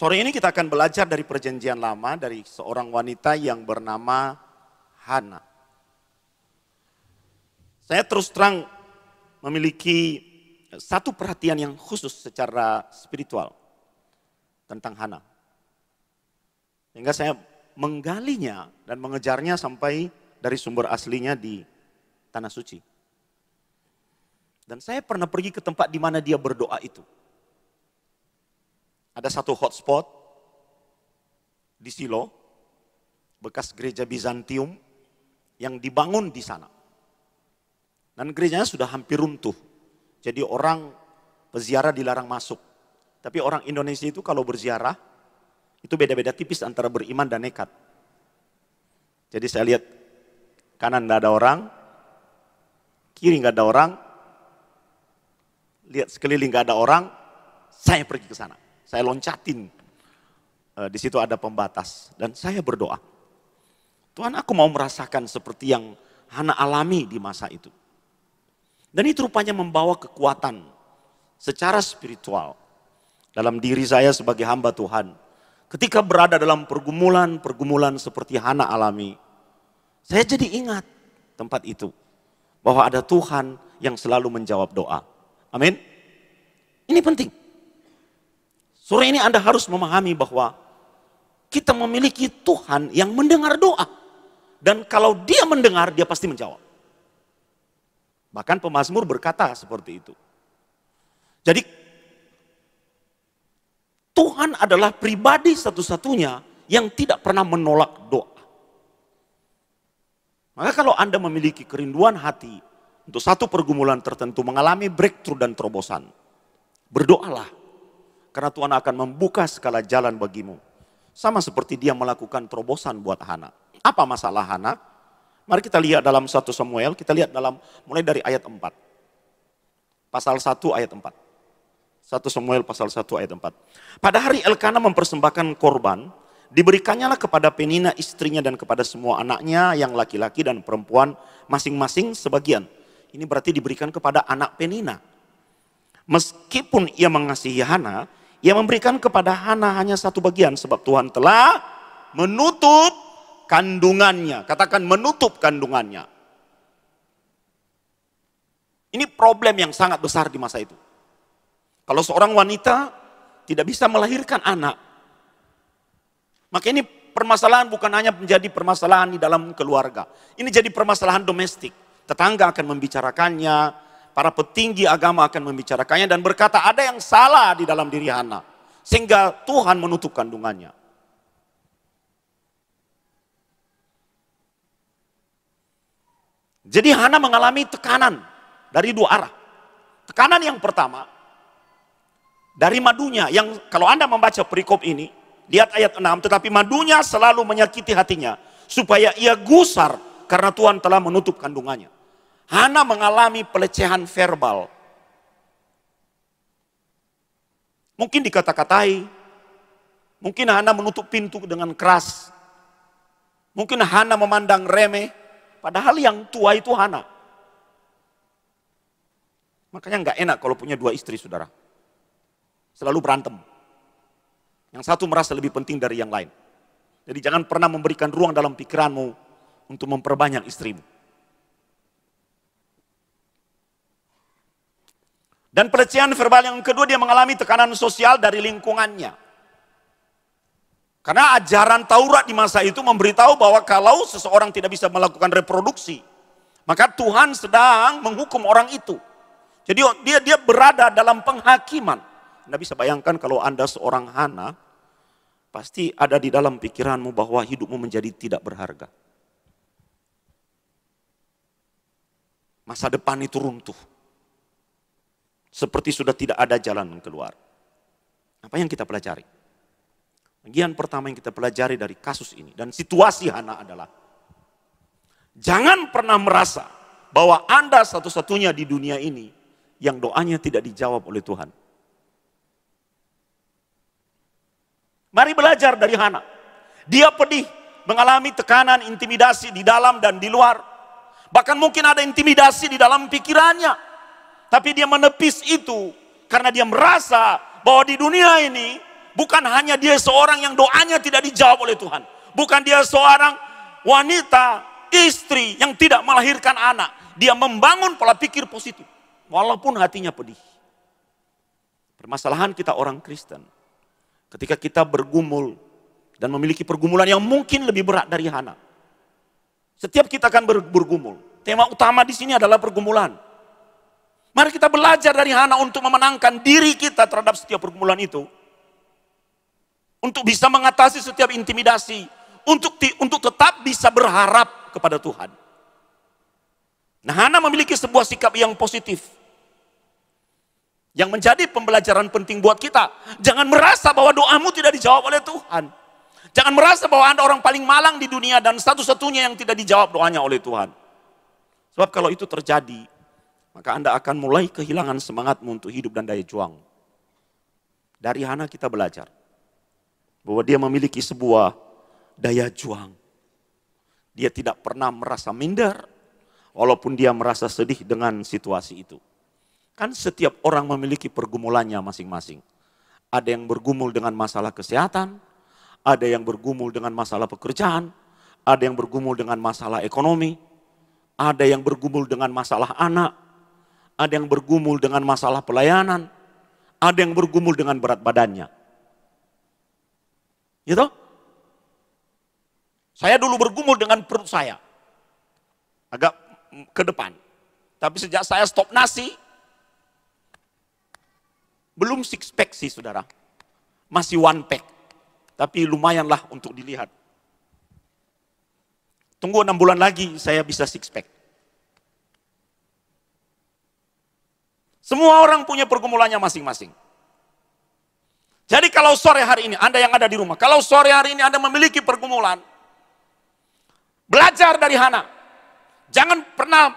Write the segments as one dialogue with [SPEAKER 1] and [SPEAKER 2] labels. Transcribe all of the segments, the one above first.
[SPEAKER 1] Sore ini kita akan belajar dari perjanjian lama dari seorang wanita yang bernama Hana. Saya terus terang memiliki satu perhatian yang khusus secara spiritual tentang Hana. Sehingga saya menggalinya dan mengejarnya sampai dari sumber aslinya di Tanah Suci. Dan saya pernah pergi ke tempat di mana dia berdoa itu. Ada satu hotspot di Silo, bekas gereja Bizantium yang dibangun di sana. Dan gerejanya sudah hampir runtuh. Jadi orang peziarah dilarang masuk. Tapi orang Indonesia itu kalau berziarah, itu beda-beda tipis antara beriman dan nekat. Jadi saya lihat kanan tidak ada orang, kiri nggak ada orang, lihat sekeliling nggak ada orang, saya pergi ke sana. Saya loncatin, di situ ada pembatas dan saya berdoa. Tuhan, aku mau merasakan seperti yang Hana alami di masa itu. Dan itu rupanya membawa kekuatan secara spiritual dalam diri saya sebagai hamba Tuhan. Ketika berada dalam pergumulan seperti Hana alami, saya jadi ingat tempat itu. Bahwa ada Tuhan yang selalu menjawab doa. Amin. Ini penting. Sore ini Anda harus memahami bahwa kita memiliki Tuhan yang mendengar doa. Dan kalau dia mendengar, dia pasti menjawab. Bahkan pemazmur berkata seperti itu. Jadi Tuhan adalah pribadi satu-satunya yang tidak pernah menolak doa. Maka kalau Anda memiliki kerinduan hati untuk satu pergumulan tertentu, mengalami breakthrough dan terobosan, berdoalah. Karena Tuhan akan membuka segala jalan bagimu. Sama seperti dia melakukan terobosan buat Hana. Apa masalah Hana? Mari kita lihat dalam 1 Samuel, kita lihat mulai dari ayat 4. Pasal 1 ayat 4. 1 Samuel pasal 1 ayat 4. Pada hari Elkana mempersembahkan korban, diberikannya kepada Penina istrinya dan kepada semua anaknya yang laki-laki dan perempuan masing-masing sebagian. Ini berarti diberikan kepada anak Penina. Meskipun ia mengasihi Hana, ia memberikan kepada Hana hanya satu bagian sebab Tuhan telah menutup kandungannya. Katakan menutup kandungannya. Ini problem yang sangat besar di masa itu. Kalau seorang wanita tidak bisa melahirkan anak, maka ini permasalahan bukan hanya menjadi permasalahan di dalam keluarga. Ini jadi permasalahan domestik. Tetangga akan membicarakannya, para petinggi agama akan membicarakannya dan berkata ada yang salah di dalam diri Hana. Sehingga Tuhan menutup kandungannya. Jadi Hana mengalami tekanan dari dua arah. Tekanan yang pertama, dari madunya yang kalau Anda membaca perikop ini, lihat ayat 6, tetapi madunya selalu menyakiti hatinya, supaya ia gusar karena Tuhan telah menutup kandungannya. Hana mengalami pelecehan verbal. Mungkin dikata-katai, mungkin Hana menutup pintu dengan keras, mungkin Hana memandang remeh, padahal yang tua itu Hana. Makanya nggak enak kalau punya dua istri, saudara. Selalu berantem. Yang satu merasa lebih penting dari yang lain. Jadi jangan pernah memberikan ruang dalam pikiranmu untuk memperbanyak istrimu. Dan pelecehan verbal yang kedua, dia mengalami tekanan sosial dari lingkungannya. Karena ajaran Taurat di masa itu memberitahu bahwa kalau seseorang tidak bisa melakukan reproduksi, maka Tuhan sedang menghukum orang itu. Jadi dia berada dalam penghakiman. Anda bisa bayangkan kalau Anda seorang Hana, pasti ada di dalam pikiranmu bahwa hidupmu menjadi tidak berharga. Masa depan itu runtuh. Seperti sudah tidak ada jalan keluar. Apa yang kita pelajari? Bagian pertama yang kita pelajari dari kasus ini dan situasi Hana adalah jangan pernah merasa bahwa Anda satu-satunya di dunia ini yang doanya tidak dijawab oleh Tuhan. Mari belajar dari Hana. Dia pedih, mengalami tekanan, intimidasi di dalam dan di luar. Bahkan mungkin ada intimidasi di dalam pikirannya. Tapi dia menepis itu karena dia merasa bahwa di dunia ini bukan hanya dia seorang yang doanya tidak dijawab oleh Tuhan. Bukan dia seorang wanita, istri yang tidak melahirkan anak. Dia membangun pola pikir positif, walaupun hatinya pedih. Permasalahan kita orang Kristen, ketika kita bergumul dan memiliki pergumulan yang mungkin lebih berat dari Hana. Setiap kita akan bergumul. Tema utama di sini adalah pergumulan. Mari kita belajar dari Hana untuk memenangkan diri kita terhadap setiap pergumulan itu. Untuk bisa mengatasi setiap intimidasi. Untuk tetap bisa berharap kepada Tuhan. Nah, Hana memiliki sebuah sikap yang positif. Yang menjadi pembelajaran penting buat kita. Jangan merasa bahwa doamu tidak dijawab oleh Tuhan. Jangan merasa bahwa Anda orang paling malang di dunia dan satu-satunya yang tidak dijawab doanya oleh Tuhan. Sebab kalau itu terjadi, maka Anda akan mulai kehilangan semangatmu untuk hidup dan daya juang. Dari Hana kita belajar bahwa dia memiliki sebuah daya juang. Dia tidak pernah merasa minder, walaupun dia merasa sedih dengan situasi itu. Kan setiap orang memiliki pergumulannya masing-masing. Ada yang bergumul dengan masalah kesehatan, ada yang bergumul dengan masalah pekerjaan, ada yang bergumul dengan masalah ekonomi, ada yang bergumul dengan masalah anak, ada yang bergumul dengan masalah pelayanan, ada yang bergumul dengan berat badannya. Gitu? Saya dulu bergumul dengan perut saya, agak ke depan. Tapi sejak saya stop nasi, belum six pack sih saudara, masih one pack. Tapi lumayanlah untuk dilihat. Tunggu 6 bulan lagi saya bisa six pack. Semua orang punya pergumulannya masing-masing. Jadi kalau sore hari ini, Anda yang ada di rumah, kalau sore hari ini Anda memiliki pergumulan, belajar dari Hana. Jangan pernah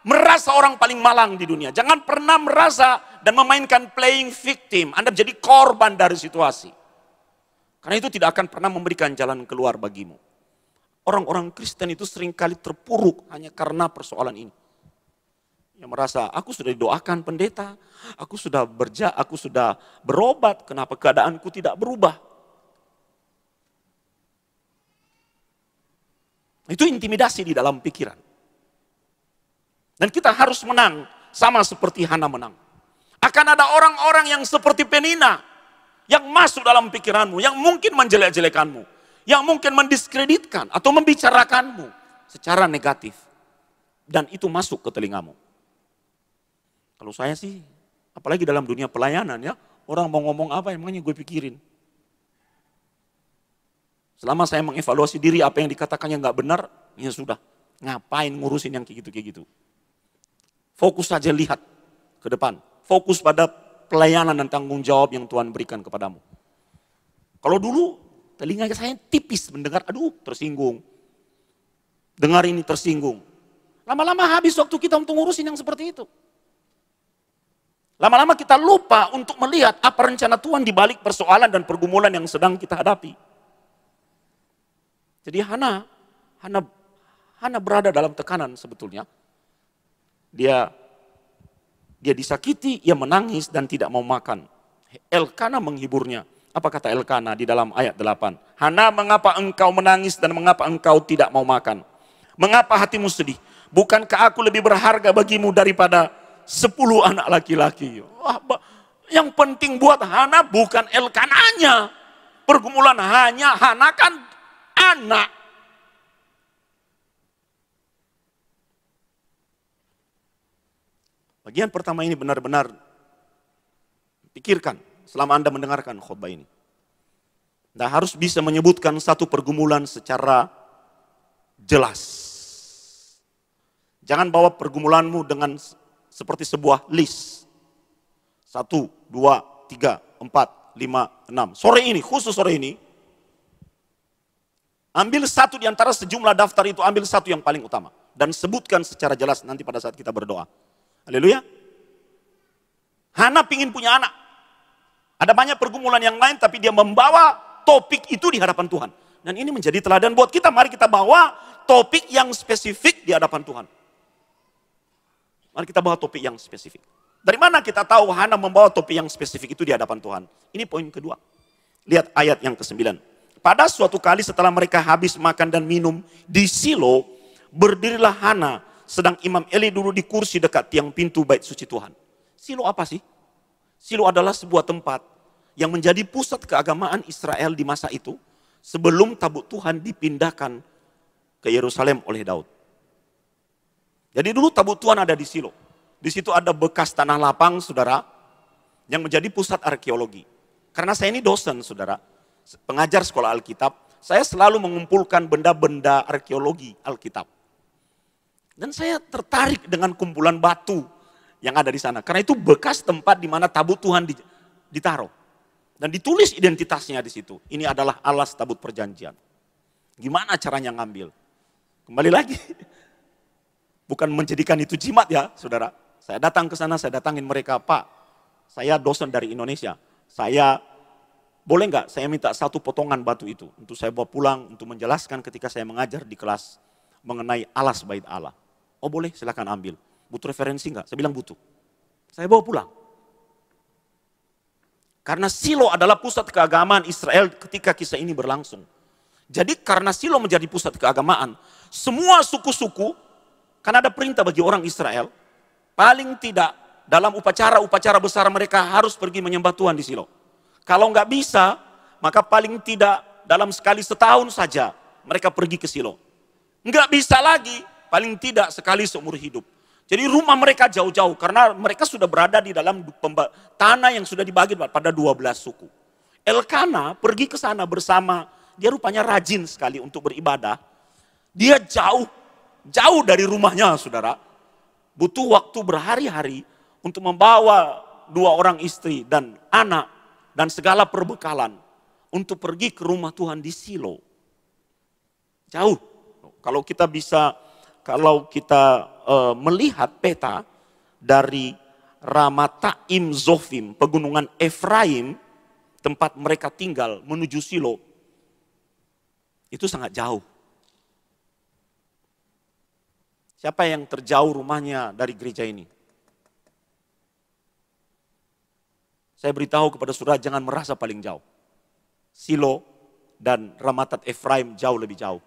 [SPEAKER 1] merasa orang paling malang di dunia. Jangan pernah merasa dan memainkan playing victim. Anda menjadi korban dari situasi. Karena itu tidak akan pernah memberikan jalan keluar bagimu. Orang-orang Kristen itu seringkali terpuruk hanya karena persoalan ini. Yang merasa, aku sudah didoakan pendeta, aku sudah berobat, kenapa keadaanku tidak berubah? Itu intimidasi di dalam pikiran. Dan kita harus menang, sama seperti Hana menang. Akan ada orang-orang yang seperti Penina, yang masuk dalam pikiranmu, yang mungkin menjelek-jelekanmu, yang mungkin mendiskreditkan atau membicarakanmu secara negatif. Dan itu masuk ke telingamu. Kalau saya sih, apalagi dalam dunia pelayanan ya, orang mau ngomong apa emangnya gue pikirin. Selama saya mengevaluasi diri apa yang dikatakannya nggak benar, ya sudah. Ngapain ngurusin yang kayak gitu. Fokus saja lihat ke depan. Fokus pada pelayanan dan tanggung jawab yang Tuhan berikan kepadamu. Kalau dulu telinga saya tipis mendengar, aduh tersinggung. Dengar ini tersinggung. Lama-lama habis waktu kita untuk ngurusin yang seperti itu. Lama-lama kita lupa untuk melihat apa rencana Tuhan di balik persoalan dan pergumulan yang sedang kita hadapi. Jadi Hana berada dalam tekanan sebetulnya. Dia disakiti, ia menangis dan tidak mau makan. Elkana menghiburnya. Apa kata Elkana di dalam ayat 8? Hana, mengapa engkau menangis dan mengapa engkau tidak mau makan? Mengapa hatimu sedih? Bukankah aku lebih berharga bagimu daripada 10 anak laki-laki? Wah, yang penting buat Hana bukan Elkananya. Pergumulan hanya Hana kan anak. Bagian pertama ini benar-benar pikirkan selama Anda mendengarkan khotbah ini. Anda harus bisa menyebutkan satu pergumulan secara jelas. Jangan bawa pergumulanmu dengan seperti sebuah list. 1, 2, 3, 4, 5, 6. Sore ini, khusus sore ini, ambil satu di antara sejumlah daftar itu, ambil satu yang paling utama. Dan sebutkan secara jelas nanti pada saat kita berdoa. Haleluya. Hana pingin punya anak. Ada banyak pergumulan yang lain, tapi dia membawa topik itu di hadapan Tuhan. Dan ini menjadi teladan buat kita. Mari kita bawa topik yang spesifik di hadapan Tuhan. Mari kita bawa topik yang spesifik. Dari mana kita tahu Hana membawa topik yang spesifik itu di hadapan Tuhan? Ini poin kedua. Lihat ayat yang ke-9. Pada suatu kali setelah mereka habis makan dan minum di Silo, berdirilah Hana, sedang Imam Eli duduk di kursi dekat tiang pintu bait suci Tuhan. Silo apa sih? Silo adalah sebuah tempat yang menjadi pusat keagamaan Israel di masa itu, sebelum tabut Tuhan dipindahkan ke Yerusalem oleh Daud. Jadi dulu tabut Tuhan ada di Silo. Di situ ada bekas tanah lapang, saudara, yang menjadi pusat arkeologi. Karena saya ini dosen, saudara, pengajar sekolah Alkitab, saya selalu mengumpulkan benda-benda arkeologi Alkitab. Dan saya tertarik dengan kumpulan batu yang ada di sana. Karena itu bekas tempat di mana tabut Tuhan ditaruh. Dan ditulis identitasnya di situ. Ini adalah alas tabut perjanjian. Gimana caranya ngambil? Kembali lagi. Bukan menjadikan itu jimat ya, saudara. Saya datang ke sana, saya datangin mereka, Pak, saya dosen dari Indonesia. Saya, boleh nggak saya minta satu potongan batu itu untuk saya bawa pulang untuk menjelaskan ketika saya mengajar di kelas mengenai alas bait Allah. Oh boleh, silakan ambil. Butuh referensi nggak? Saya bilang butuh. Saya bawa pulang. Karena Silo adalah pusat keagamaan Israel ketika kisah ini berlangsung. Jadi karena Silo menjadi pusat keagamaan, semua suku-suku, karena ada perintah bagi orang Israel, paling tidak dalam upacara-upacara besar mereka harus pergi menyembah Tuhan di Silo. Kalau nggak bisa, maka paling tidak dalam sekali setahun saja mereka pergi ke Silo. Nggak bisa lagi, paling tidak sekali seumur hidup. Jadi rumah mereka jauh-jauh karena mereka sudah berada di dalam tanah yang sudah dibagi pada 12 suku. Elkana pergi ke sana bersama, dia rupanya rajin sekali untuk beribadah. Dia jauh dari rumahnya, saudara. Butuh waktu berhari-hari untuk membawa 2 orang istri dan anak dan segala perbekalan untuk pergi ke rumah Tuhan di Silo. Jauh. Kalau kita melihat peta dari Ramataim Zofim, pegunungan Efraim, tempat mereka tinggal menuju Silo, itu sangat jauh. Siapa yang terjauh rumahnya dari gereja ini? Saya beritahu kepada saudara, jangan merasa paling jauh. Silo dan Ramatat Efraim jauh lebih jauh.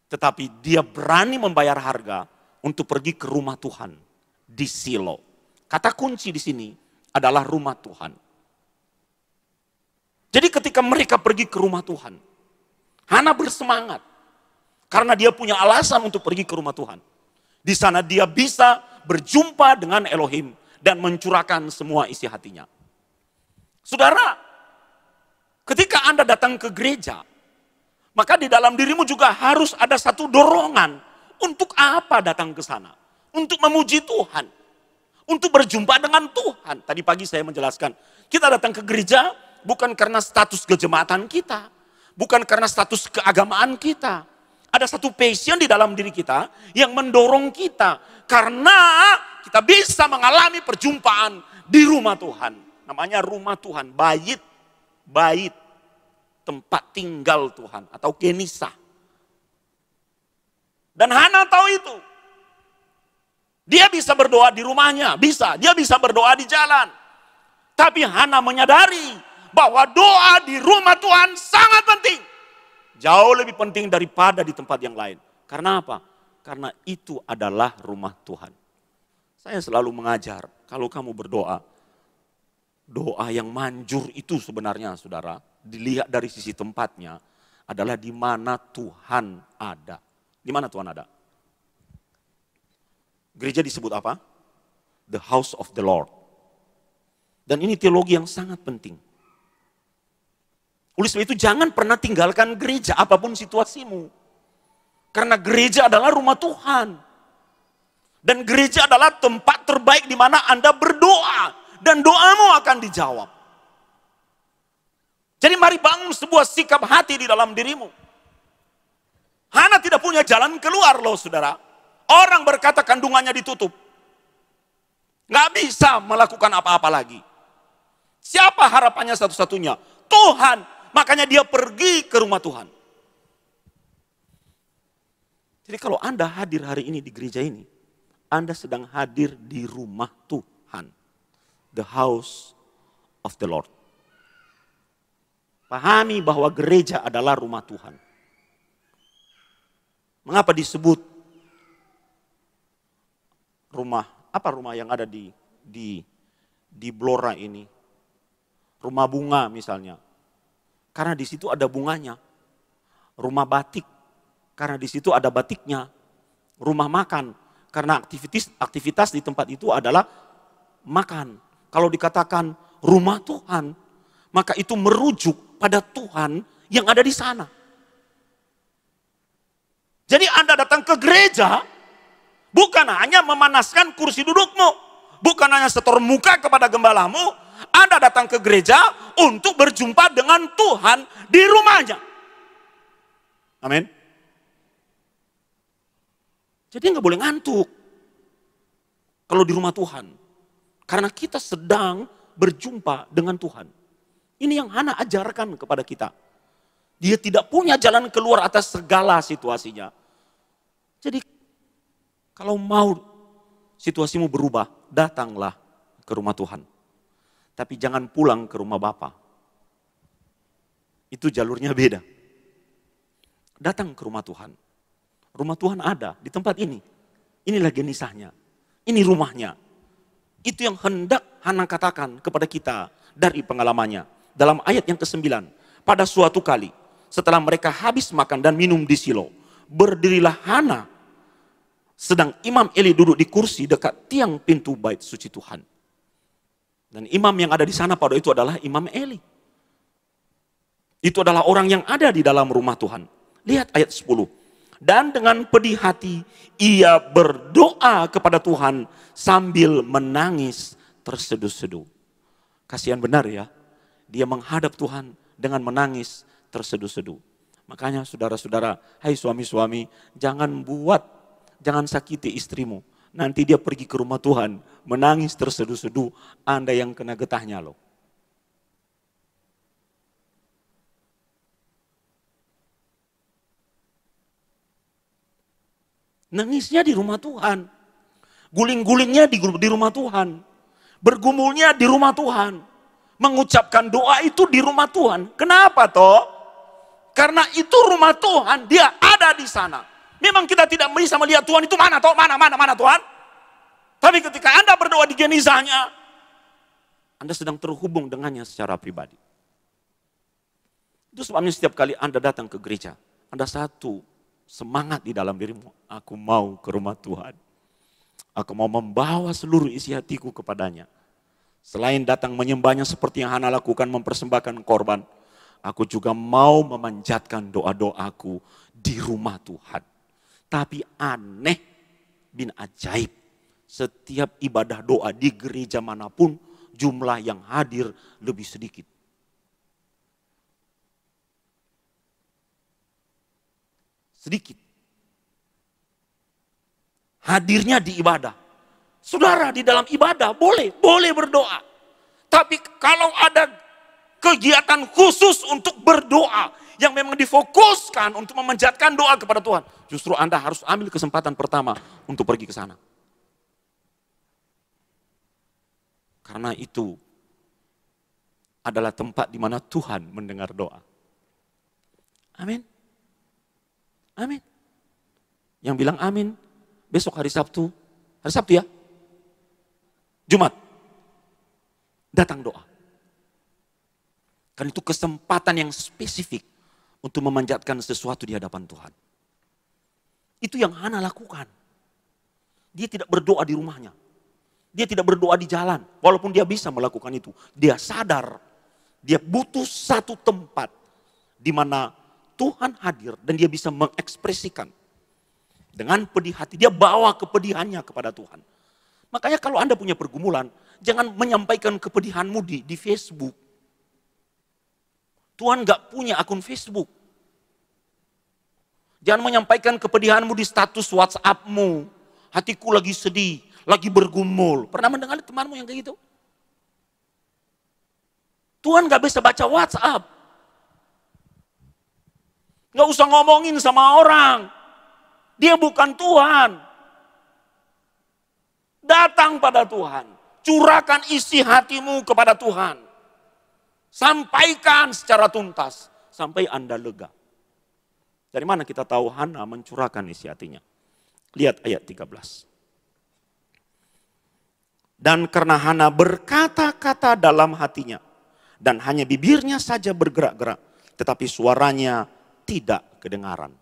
[SPEAKER 1] Tetapi dia berani membayar harga untuk pergi ke rumah Tuhan di Silo. Kata kunci di sini adalah rumah Tuhan. Jadi ketika mereka pergi ke rumah Tuhan, Hana bersemangat. Karena dia punya alasan untuk pergi ke rumah Tuhan. Di sana dia bisa berjumpa dengan Elohim dan mencurahkan semua isi hatinya. Saudara, ketika Anda datang ke gereja, maka di dalam dirimu juga harus ada satu dorongan. Untuk apa datang ke sana? Untuk memuji Tuhan. Untuk berjumpa dengan Tuhan. Tadi pagi saya menjelaskan, kita datang ke gereja bukan karena status kejemaatan kita. Bukan karena status keagamaan kita. Ada satu passion di dalam diri kita yang mendorong kita. Karena kita bisa mengalami perjumpaan di rumah Tuhan. Namanya rumah Tuhan, bait. Tempat tinggal Tuhan atau kenisah. Dan Hana tahu itu. Dia bisa berdoa di rumahnya, dia bisa berdoa di jalan. Tapi Hana menyadari bahwa doa di rumah Tuhan sangat penting. Jauh lebih penting daripada di tempat yang lain. Karena apa? Karena itu adalah rumah Tuhan. Saya selalu mengajar, kalau kamu berdoa, doa yang manjur itu sebenarnya, saudara, dilihat dari sisi tempatnya, adalah di mana Tuhan ada. Di mana Tuhan ada? Gereja disebut apa? The house of the Lord. Dan ini teologi yang sangat penting. Oleh sebab itu jangan pernah tinggalkan gereja apapun situasimu. Karena gereja adalah rumah Tuhan. Dan gereja adalah tempat terbaik di mana Anda berdoa. Dan doamu akan dijawab. Jadi mari bangun sebuah sikap hati di dalam dirimu. Hana tidak punya jalan keluar loh saudara. Orang berkata kandungannya ditutup. Nggak bisa melakukan apa-apa lagi. Siapa harapannya satu-satunya? Tuhan. Makanya dia pergi ke rumah Tuhan. Jadi kalau Anda hadir hari ini di gereja ini, Anda sedang hadir di rumah Tuhan. The house of the Lord. pahami bahwa gereja adalah rumah Tuhan. Mengapa disebut rumah, apa rumah yang ada di Blora ini? Rumah bunga misalnya. Karena di situ ada bunganya. Rumah batik, karena di situ ada batiknya. Rumah makan, karena aktivitas di tempat itu adalah makan. Kalau dikatakan rumah Tuhan, maka itu merujuk pada Tuhan yang ada di sana. Jadi Anda datang ke gereja, bukan hanya memanaskan kursi dudukmu, bukan hanya setor muka kepada gembalamu, Anda datang ke gereja untuk berjumpa dengan Tuhan di rumahnya. Amin. Jadi nggak boleh ngantuk kalau di rumah Tuhan. Karena kita sedang berjumpa dengan Tuhan. Ini yang Hana ajarkan kepada kita. Dia tidak punya jalan keluar atas segala situasinya. Jadi kalau mau situasimu berubah, datanglah ke rumah Tuhan. Tapi jangan pulang ke rumah Bapa. Itu jalurnya beda. Datang ke rumah Tuhan. Rumah Tuhan ada di tempat ini. Inilah genisahnya. Ini rumahnya. Itu yang hendak Hana katakan kepada kita dari pengalamannya. Dalam ayat yang ke-9. Pada suatu kali, setelah mereka habis makan dan minum di Silo, berdirilah Hana. Sedang Imam Eli duduk di kursi dekat tiang pintu bait suci Tuhan. Dan imam yang ada di sana pada itu adalah Imam Eli. Itu adalah orang yang ada di dalam rumah Tuhan. Lihat ayat 10. Dan dengan pedih hati ia berdoa kepada Tuhan sambil menangis terseduh-seduh. Kasihan benar ya. Dia menghadap Tuhan dengan menangis terseduh-seduh. Makanya saudara-saudara, hai suami-suami, jangan sakiti istrimu. Nanti dia pergi ke rumah Tuhan, menangis terseduh-seduh, Anda yang kena getahnya loh. Nangisnya di rumah Tuhan. Guling-gulingnya di rumah Tuhan. Bergumulnya di rumah Tuhan. Mengucapkan doa itu di rumah Tuhan. Kenapa toh? Karena itu rumah Tuhan, dia ada di sana. Memang kita tidak bisa melihat Tuhan itu mana toh? Mana Tuhan? Tapi ketika Anda berdoa di genisahnya, Anda sedang terhubung dengannya secara pribadi. Itu sebabnya setiap kali Anda datang ke gereja, Anda satu semangat di dalam dirimu, aku mau ke rumah Tuhan. Aku mau membawa seluruh isi hatiku kepadanya. Selain datang menyembahnya seperti yang Hana lakukan, mempersembahkan korban, aku juga mau memanjatkan doa-doaku di rumah Tuhan. Tapi aneh bin ajaib, setiap ibadah doa di gereja manapun, jumlah yang hadir lebih sedikit. Sedikit. Hadirnya di ibadah. Saudara, di dalam ibadah boleh berdoa. Tapi kalau ada kegiatan khusus untuk berdoa yang memang difokuskan untuk memanjatkan doa kepada Tuhan, justru Anda harus ambil kesempatan pertama untuk pergi ke sana. Karena itu adalah tempat di mana Tuhan mendengar doa. Amin. Amin. Yang bilang amin, besok hari Sabtu ya, Jumat, datang doa. Karena itu kesempatan yang spesifik untuk memanjatkan sesuatu di hadapan Tuhan. Itu yang Hana lakukan. Dia tidak berdoa di rumahnya. Dia tidak berdoa di jalan, walaupun dia bisa melakukan itu. Dia sadar, dia butuh satu tempat di mana Tuhan hadir dan dia bisa mengekspresikan dengan pedih hati. Dia bawa kepedihannya kepada Tuhan. Makanya kalau Anda punya pergumulan, jangan menyampaikan kepedihanmu di Facebook. Tuhan gak punya akun Facebook. Jangan menyampaikan kepedihanmu di status WhatsAppmu. Hatiku lagi sedih, lagi bergumul. Pernah mendengar temanmu yang kayak gitu? Tuhan gak bisa baca WhatsApp. Gak usah ngomongin sama orang. Dia bukan Tuhan. Datang pada Tuhan. Curahkan isi hatimu kepada Tuhan. Sampaikan secara tuntas sampai Anda lega. Dari mana kita tahu Hana mencurahkan isi hatinya? Lihat ayat 13. Dan karena Hana berkata-kata dalam hatinya, dan hanya bibirnya saja bergerak-gerak, tetapi suaranya tidak kedengaran.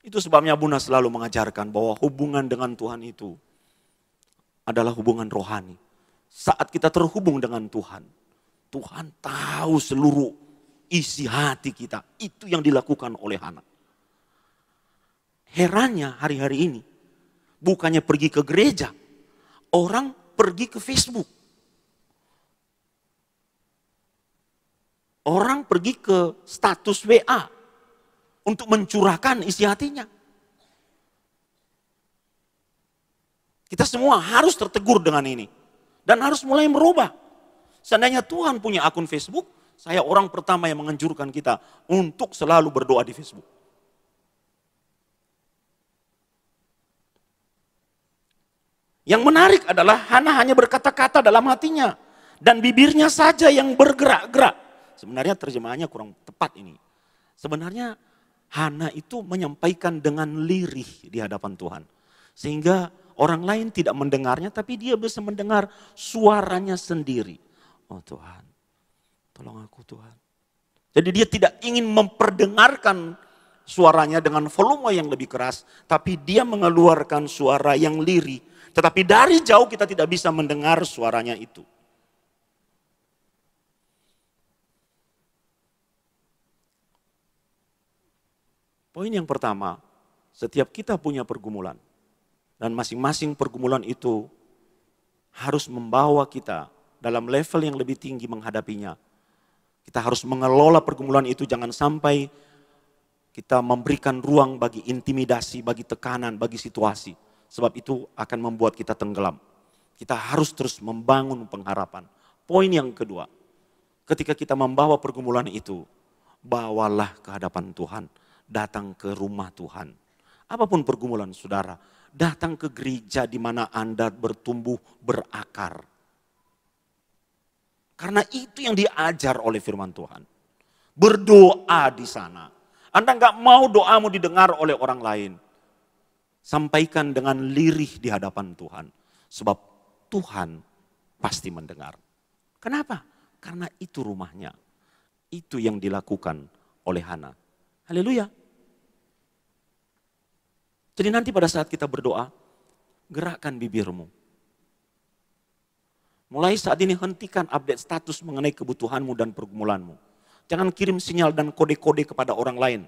[SPEAKER 1] Itu sebabnya Bunda selalu mengajarkan bahwa hubungan dengan Tuhan itu adalah hubungan rohani. Saat kita terhubung dengan Tuhan, Tuhan tahu seluruh isi hati kita. Itu yang dilakukan oleh Hana. Herannya hari-hari ini, bukannya pergi ke gereja, orang pergi ke Facebook. Orang pergi ke status WA untuk mencurahkan isi hatinya. Kita semua harus tertegur dengan ini. Dan harus mulai merubah. Seandainya Tuhan punya akun Facebook, saya orang pertama yang menganjurkan kita untuk selalu berdoa di Facebook. Yang menarik adalah Hana hanya berkata-kata dalam hatinya. Dan bibirnya saja yang bergerak-gerak. Sebenarnya terjemahannya kurang tepat ini. Sebenarnya Hana itu menyampaikan dengan lirih di hadapan Tuhan. Sehingga orang lain tidak mendengarnya, tapi dia bisa mendengar suaranya sendiri. Oh Tuhan, tolong aku Tuhan. Jadi dia tidak ingin memperdengarkan suaranya dengan volume yang lebih keras, tapi dia mengeluarkan suara yang lirih. Tetapi dari jauh kita tidak bisa mendengar suaranya itu. Poin yang pertama, setiap kita punya pergumulan. Dan masing-masing pergumulan itu harus membawa kita dalam level yang lebih tinggi menghadapinya. Kita harus mengelola pergumulan itu, jangan sampai kita memberikan ruang bagi intimidasi, bagi tekanan, bagi situasi. Sebab itu akan membuat kita tenggelam. Kita harus terus membangun pengharapan. Poin yang kedua, ketika kita membawa pergumulan itu, bawalah ke hadapan Tuhan. Datang ke rumah Tuhan. Apapun pergumulan saudara, datang ke gereja di mana Anda bertumbuh berakar. Karena itu yang diajar oleh firman Tuhan. Berdoa di sana. Anda nggak mau doamu didengar oleh orang lain. Sampaikan dengan lirih di hadapan Tuhan. Sebab Tuhan pasti mendengar. Kenapa? Karena itu rumahnya. Itu yang dilakukan oleh Hana. Haleluya. Jadi nanti pada saat kita berdoa, gerakkan bibirmu. Mulai saat ini hentikan update status mengenai kebutuhanmu dan pergumulanmu. Jangan kirim sinyal dan kode-kode kepada orang lain.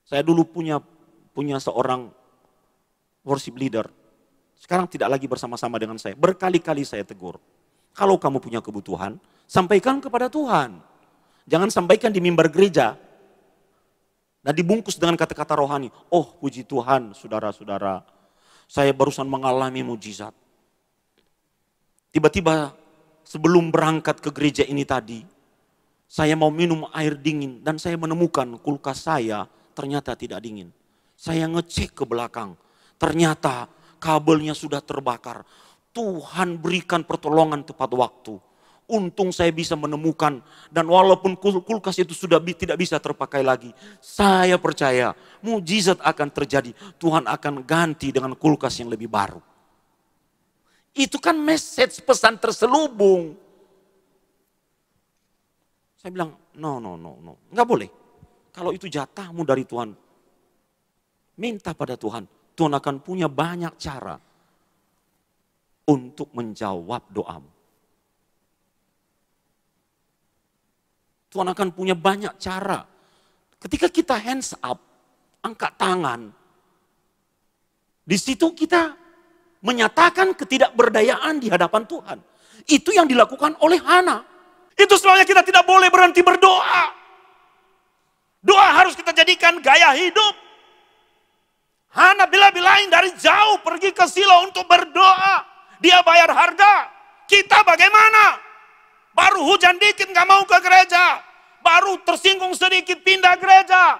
[SPEAKER 1] Saya dulu punya seorang worship leader. Sekarang tidak lagi bersama-sama dengan saya. Berkali-kali saya tegur. Kalau kamu punya kebutuhan, sampaikan kepada Tuhan. Jangan sampaikan di mimbar gereja. Dan dibungkus dengan kata-kata rohani. Oh puji Tuhan saudara-saudara. Saya barusan mengalami mujizat. Tiba-tiba sebelum berangkat ke gereja ini tadi. Saya mau minum air dingin. Dan saya menemukan kulkas saya ternyata tidak dingin. Saya ngecek ke belakang. Ternyata kabelnya sudah terbakar. Tuhan berikan pertolongan tepat waktu. Untung saya bisa menemukan, dan walaupun kulkas itu sudah tidak bisa terpakai lagi, saya percaya mujizat akan terjadi. Tuhan akan ganti dengan kulkas yang lebih baru. Itu kan message pesan terselubung. Saya bilang, no, nggak boleh. Kalau itu jatahmu dari Tuhan, minta pada Tuhan. Tuhan akan punya banyak cara untuk menjawab doamu. Tuhan akan punya banyak cara. Ketika kita hands up, angkat tangan. Di situ kita menyatakan ketidakberdayaan di hadapan Tuhan. Itu yang dilakukan oleh Hana. Itu sebabnya kita tidak boleh berhenti berdoa. Doa harus kita jadikan gaya hidup. Hana bila-bilain dari jauh pergi ke Silo untuk berdoa. Dia bayar harga. Kita bagaimana? Baru hujan dikit gak mau ke gereja. Baru tersinggung sedikit pindah gereja.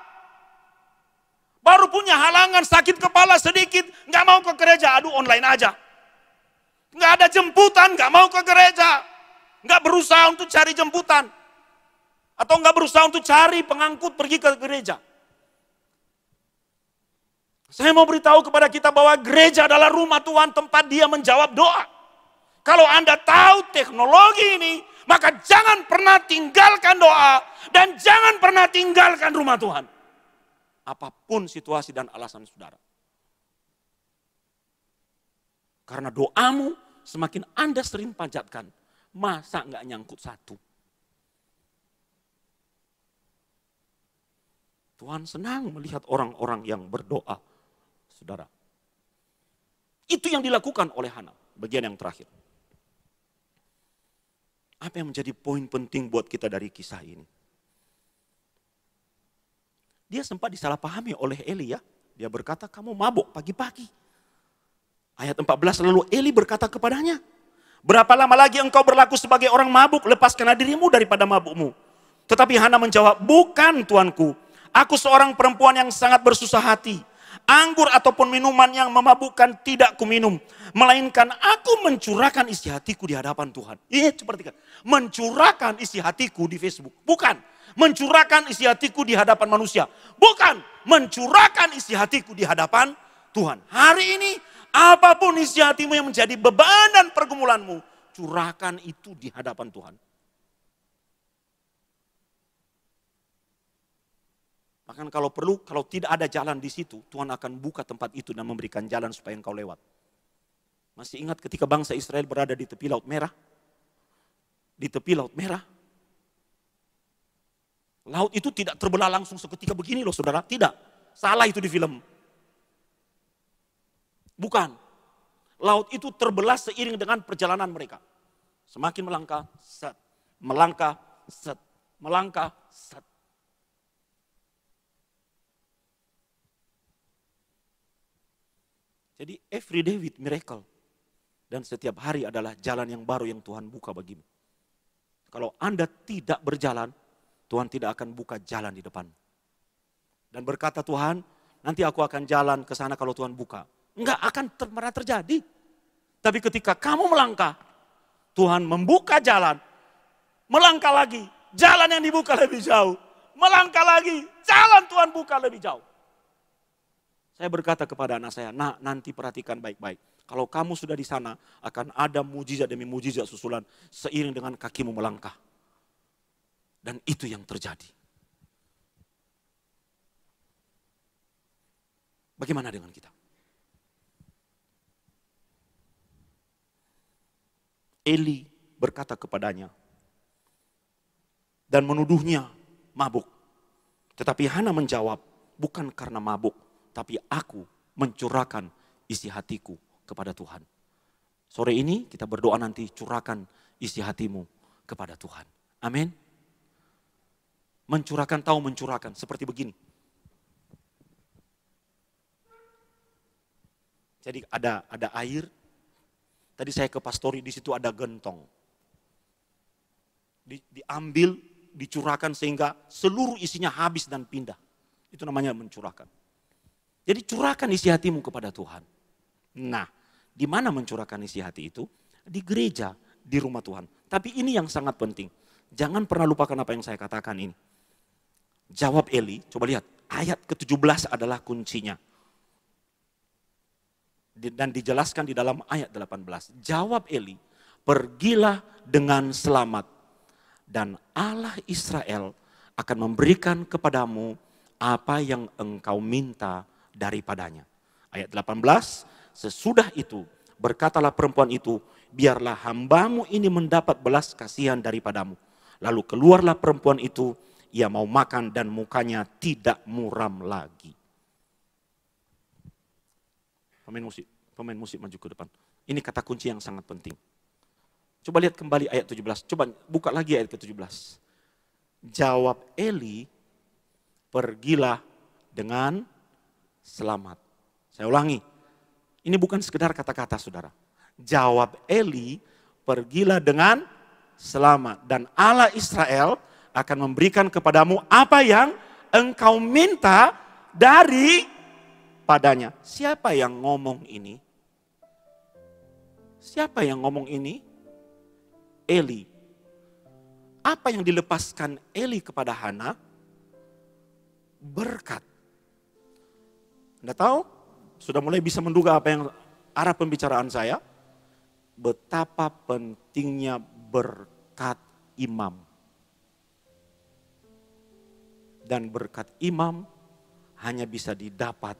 [SPEAKER 1] Baru punya halangan sakit kepala sedikit gak mau ke gereja. Aduh online aja. Nggak ada jemputan, nggak mau ke gereja. Nggak berusaha untuk cari jemputan. Atau nggak berusaha untuk cari pengangkut pergi ke gereja. Saya mau beritahu kepada kita bahwa gereja adalah rumah Tuhan, tempat Dia menjawab doa. Kalau Anda tahu teknologi ini, maka jangan pernah tinggalkan doa dan jangan pernah tinggalkan rumah Tuhan. Apapun situasi dan alasan saudara. Karena doamu semakin Anda sering panjatkan, masa nggak nyangkut satu. Tuhan senang melihat orang-orang yang berdoa, saudara. Itu yang dilakukan oleh Hana, bagian yang terakhir. Apa yang menjadi poin penting buat kita dari kisah ini? Dia sempat disalahpahami oleh Eli ya. Dia berkata, kamu mabuk pagi-pagi. Ayat 14, lalu Eli berkata kepadanya, berapa lama lagi engkau berlaku sebagai orang mabuk, lepaskanlah dirimu daripada mabukmu. Tetapi Hana menjawab, bukan tuanku, aku seorang perempuan yang sangat bersusah hati. Anggur ataupun minuman yang memabukkan tidak kuminum. Melainkan aku mencurahkan isi hatiku di hadapan Tuhan. Ini seperti kan, mencurahkan isi hatiku di Facebook. Bukan, mencurahkan isi hatiku di hadapan manusia. Bukan, mencurahkan isi hatiku di hadapan Tuhan. Hari ini, apapun isi hatimu yang menjadi beban dan pergumulanmu, curahkan itu di hadapan Tuhan. Bahkan kalau perlu, kalau tidak ada jalan di situ, Tuhan akan buka tempat itu dan memberikan jalan supaya engkau lewat. Masih ingat ketika bangsa Israel berada di tepi Laut Merah? Di tepi Laut Merah. Laut itu tidak terbelah langsung seketika begini loh saudara. Tidak, salah itu di film. Bukan. Laut itu terbelah seiring dengan perjalanan mereka. Semakin melangkah, set. Melangkah, set. Melangkah, set. Jadi every day with miracle. Dan setiap hari adalah jalan yang baru yang Tuhan buka bagimu. Kalau Anda tidak berjalan, Tuhan tidak akan buka jalan di depan. Dan berkata Tuhan, nanti aku akan jalan ke sana kalau Tuhan buka. Enggak akan pernah terjadi. Tapi ketika kamu melangkah, Tuhan membuka jalan. Melangkah lagi, jalan yang dibuka lebih jauh. Melangkah lagi, jalan Tuhan buka lebih jauh. Saya berkata kepada anak saya, nak nanti perhatikan baik-baik. Kalau kamu sudah di sana, akan ada mujizat demi mujizat susulan seiring dengan kakimu melangkah. Dan itu yang terjadi. Bagaimana dengan kita? Eli berkata kepadanya dan menuduhnya mabuk. Tetapi Hana menjawab, bukan karena mabuk, tapi aku mencurahkan isi hatiku kepada Tuhan. Sore ini kita berdoa nanti curahkan isi hatimu kepada Tuhan. Amin. Mencurahkan, tahu mencurahkan seperti begini. Jadi ada air. Tadi saya ke pastori, di situ ada gentong. Diambil, dicurahkan sehingga seluruh isinya habis dan pindah. Itu namanya mencurahkan. Jadi curahkan isi hatimu kepada Tuhan. Nah, di mana mencurahkan isi hati itu? Di gereja, di rumah Tuhan. Tapi ini yang sangat penting. Jangan pernah lupakan apa yang saya katakan ini. Jawab Eli, coba lihat. Ayat ke-17 adalah kuncinya. Dan dijelaskan di dalam ayat 18. Jawab Eli, pergilah dengan selamat. Dan Allah Israel akan memberikan kepadamu apa yang engkau minta daripadanya. Ayat 18, sesudah itu berkatalah perempuan itu, biarlah hambamu ini mendapat belas kasihan daripadamu. Lalu keluarlah perempuan itu, ia mau makan dan mukanya tidak muram lagi. Pemain musik maju ke depan. Ini kata kunci yang sangat penting. Coba lihat kembali ayat 17, coba buka lagi ayat ke-17. Jawab Eli, pergilah dengan selamat. Saya ulangi, ini bukan sekedar kata-kata saudara. Jawab Eli, pergilah dengan selamat. Dan Allah Israel akan memberikan kepadamu apa yang engkau minta daripadanya. Siapa yang ngomong ini? Siapa yang ngomong ini? Eli. Apa yang dilepaskan Eli kepada Hana? Berkat. Anda tahu? Sudah mulai bisa menduga apa yang arah pembicaraan saya? Betapa pentingnya berkat imam. Dan berkat imam hanya bisa didapat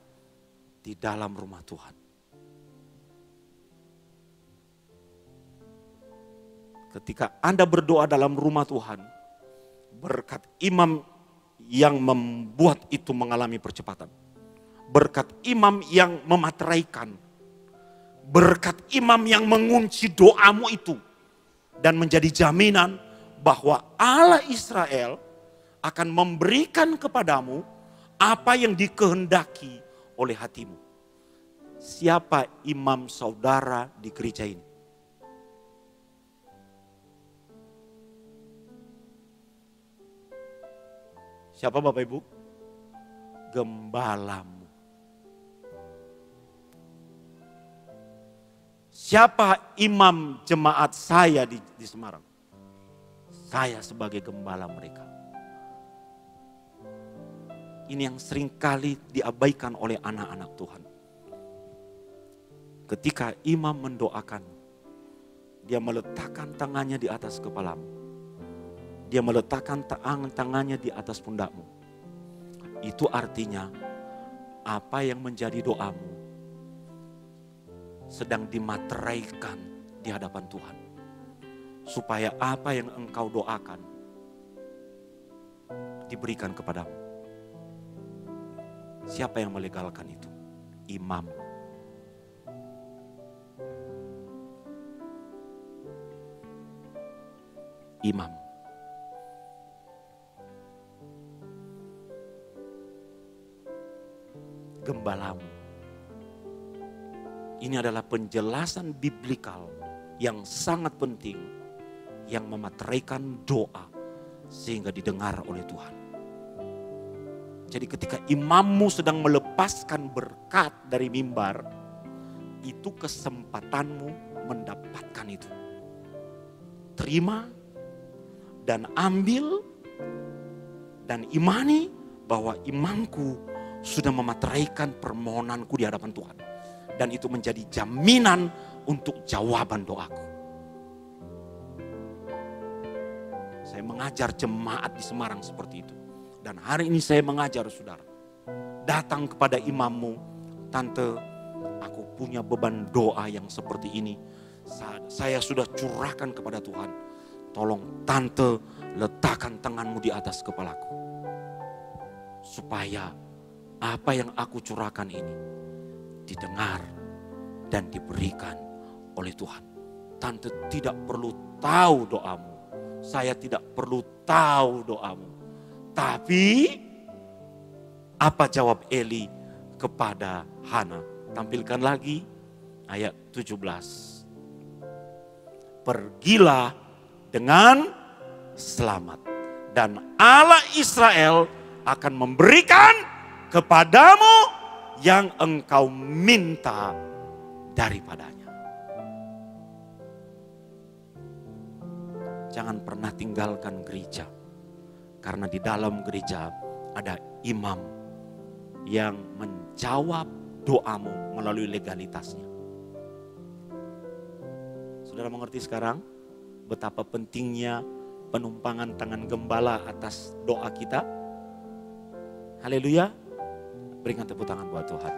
[SPEAKER 1] di dalam rumah Tuhan. Ketika Anda berdoa dalam rumah Tuhan, berkat imam yang membuat itu mengalami percepatan. Berkat imam yang memateraikan. Berkat imam yang mengunci doamu itu. Dan menjadi jaminan bahwa Allah Israel akan memberikan kepadamu apa yang dikehendaki oleh hatimu. Siapa imam saudara di gereja ini? Siapa Bapak Ibu? Gembalamu. Siapa imam jemaat saya di Semarang? Saya sebagai gembala mereka. Ini yang seringkali diabaikan oleh anak-anak Tuhan. Ketika imam mendoakan, dia meletakkan tangannya di atas kepalamu. Dia meletakkan tangannya di atas pundakmu. Itu artinya apa yang menjadi doamu sedang dimateraikan di hadapan Tuhan. Supaya apa yang engkau doakan diberikan kepadamu. Siapa yang melegalkan itu? Imam. Imam. Gembalamu. Ini adalah penjelasan biblikal yang sangat penting yang memateraikan doa sehingga didengar oleh Tuhan. Jadi ketika imammu sedang melepaskan berkat dari mimbar, itu kesempatanmu mendapatkan itu. Terima dan ambil dan imani bahwa imamku sudah memateraikan permohonanku di hadapan Tuhan. Dan itu menjadi jaminan untuk jawaban doaku. Saya mengajar jemaat di Semarang seperti itu. Dan hari ini saya mengajar saudara. Datang kepada imammu, tante, aku punya beban doa yang seperti ini. Saya sudah curahkan kepada Tuhan. Tolong tante letakkan tanganmu di atas kepalaku. Supaya apa yang aku curahkan ini didengar dan diberikan oleh Tuhan. Tante tidak perlu tahu doamu. Saya tidak perlu tahu doamu. Tapi apa jawab Eli kepada Hana? Tampilkan lagi ayat 17. Pergilah dengan selamat. Dan Allah Israel akan memberikan kepadamu yang engkau minta daripadanya. Jangan pernah tinggalkan gereja. Karena di dalam gereja ada imam yang menjawab doamu melalui legalitasnya. Saudara mengerti sekarang betapa pentingnya penumpangan tangan gembala atas doa kita? Haleluya. Berikan tepuk tangan buat Tuhan.